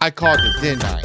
I called it, didn't I?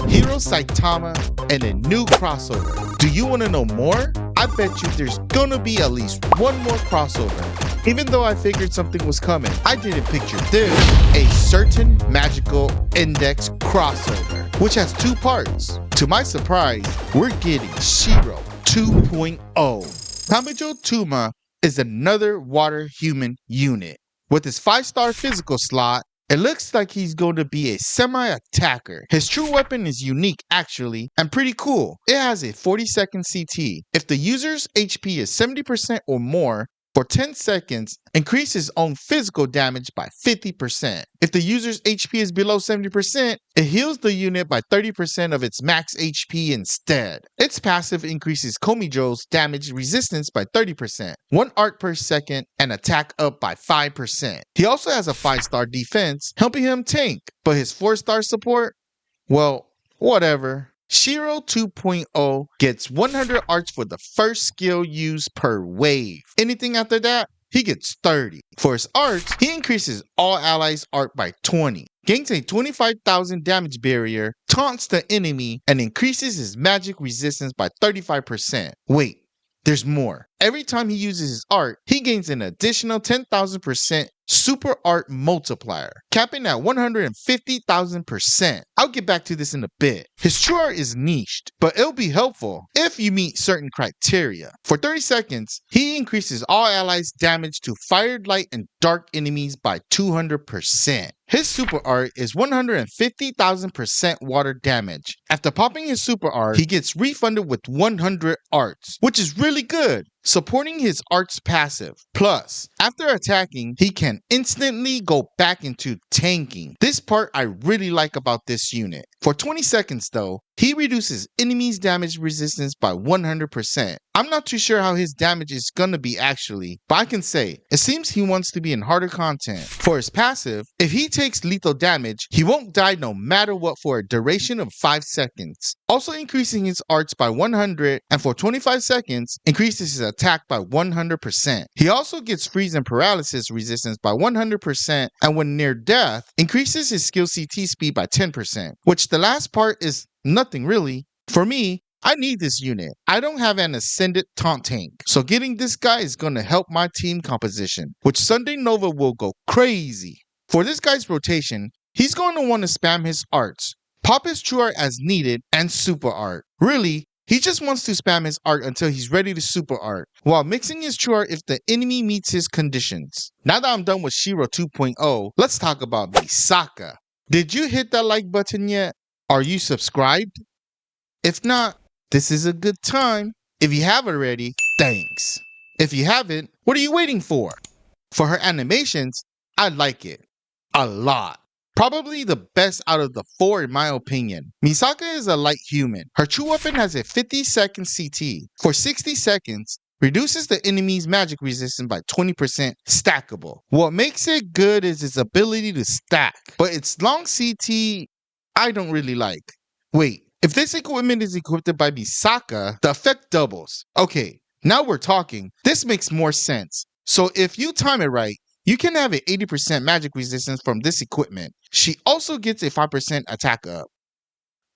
Hero Saitama and a new crossover. Do you want to know more? I bet you there's gonna be at least one more crossover. Even though I figured something was coming, I didn't picture this. A CertainMagicalIndex crossover, which has two parts. To my surprise, we're getting SHIRO 2.0. Kamijou Touma is another water human unit. With his 5-star physical slot, it looks like he's going to be a semi-attacker. His true weapon is unique actually, and pretty cool. It has a 40-second CT. If the user's HP is 70% or more, for 10 seconds, increase his own physical damage by 50%. If the user's HP is below 70%, it heals the unit by 30% of its max HP instead. Its passive increases Kamijou's damage resistance by 30%, 1 art per second, and attack up by 5%. He also has a 5-star defense, helping him tank, but his 4-star support? Well, whatever. SHIRO 2.0 gets 100 arts for the first skill used per wave. Anything after that, he gets 30. For his arts, he increases all allies' art by 20, gains a 25,000 damage barrier, taunts the enemy, and increases his magic resistance by 35%. Wait, there's more. Every time he uses his art, he gains an additional 10,000% super art multiplier, capping at 150,000%. I'll get back to this in a bit. His true art is niched, but it'll be helpful if you meet certain criteria. For 30 seconds, he increases all allies' damage to fire, light, and dark enemies by 200%. His super art is 150,000% water damage. After popping his super art, he gets refunded with 100 arts, which is really good, supporting his art's passive. Plus, after attacking, he can instantly go back into tanking. This part I really like about this unit. For 20 seconds though, he reduces enemies' damage resistance by 100%. I'm not too sure how his damage is gonna be actually, but I can say, it seems he wants to be in harder content. For his passive, if he takes lethal damage, he won't die no matter what for a duration of 5 seconds. Also increasing his arts by 100, and for 25 seconds, increases his attack by 100%. He also gets freeze and paralysis resistance by 100%, and when near death, increases his skill CT speed by 10%, which the last part is nothing really. For me, I need this unit. I don't have an ascended taunt tank, so getting this guy is going to help my team composition, which Sunday Nova will go crazy. For this guy's rotation, he's going to want to spam his arts, pop his true art as needed, and super art. Really, he just wants to spam his art until he's ready to super art, while mixing his true art if the enemy meets his conditions. Now that I'm done with SHIRO 2.0, let's talk about Misaka. Did you hit that like button yet? Are you subscribed? If not, this is a good time. If you have already, thanks. If you haven't, what are you waiting for? For her animations, I like it. A lot. Probably the best out of the 4 in my opinion. Misaka is a light human. Her true weapon has a 50-second CT. For 60 seconds, reduces the enemy's magic resistance by 20% stackable. What makes it good is its ability to stack, but its long CT, I don't really like. Wait, if this equipment is equipped by Misaka, the effect doubles. Okay, now we're talking. This makes more sense. So if you time it right, you can have an 80% magic resistance from this equipment. She also gets a 5% attack up.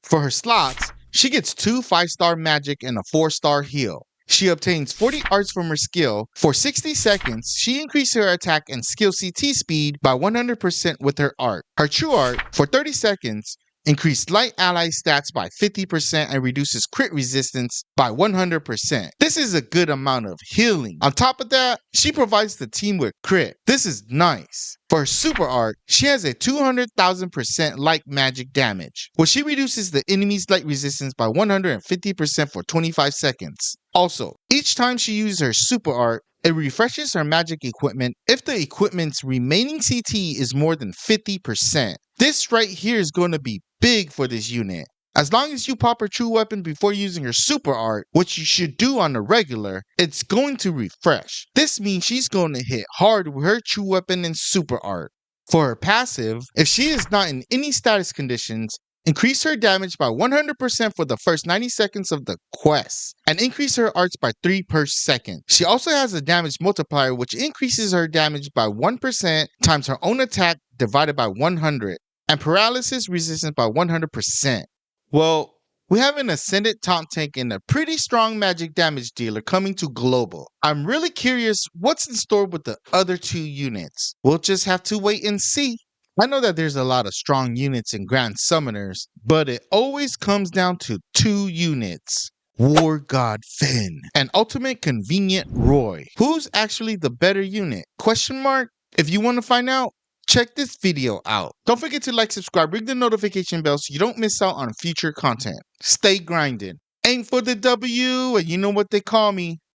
For her slots, she gets 2 5-star magic and a 4-star heal. She obtains 40 arts from her skill. For 60 seconds, she increases her attack and skill CT speed by 100% with her art. Her true art, for 30 seconds, increase light ally stats by 50% and reduces crit resistance by 100%. This is a good amount of healing. On top of that, she provides the team with crit. This is nice. For her super art, she has a 200,000% light magic damage, where she reduces the enemy's light resistance by 150% for 25 seconds. Also, each time she uses her super art, it refreshes her magic equipment if the equipment's remaining CT is more than 50%. This right here is going to be big for this unit. As long as you pop her true weapon before using her super art, which you should do on the regular, it's going to refresh. This means she's going to hit hard with her true weapon and super art. For her passive, if she is not in any status conditions, increase her damage by 100% for the first 90 seconds of the quest, and increase her arts by 3 per second. She also has a damage multiplier which increases her damage by 1% times her own attack divided by 100. and paralysis resistance by 100%. Well, we have an Ascended Taunt tank and a pretty strong magic damage dealer coming to global. I'm really curious what's in store with the other 2 units. We'll just have to wait and see. I know that there's a lot of strong units in Grand Summoners, but it always comes down to 2 units. War God Finn and Ultimate Convenient Roy. Who's actually the better unit? Question mark? If you want to find out, check this video out. Don't forget to like, subscribe, ring the notification bell so you don't miss out on future content. Stay grinding. Aim for the W, and you know what they call me.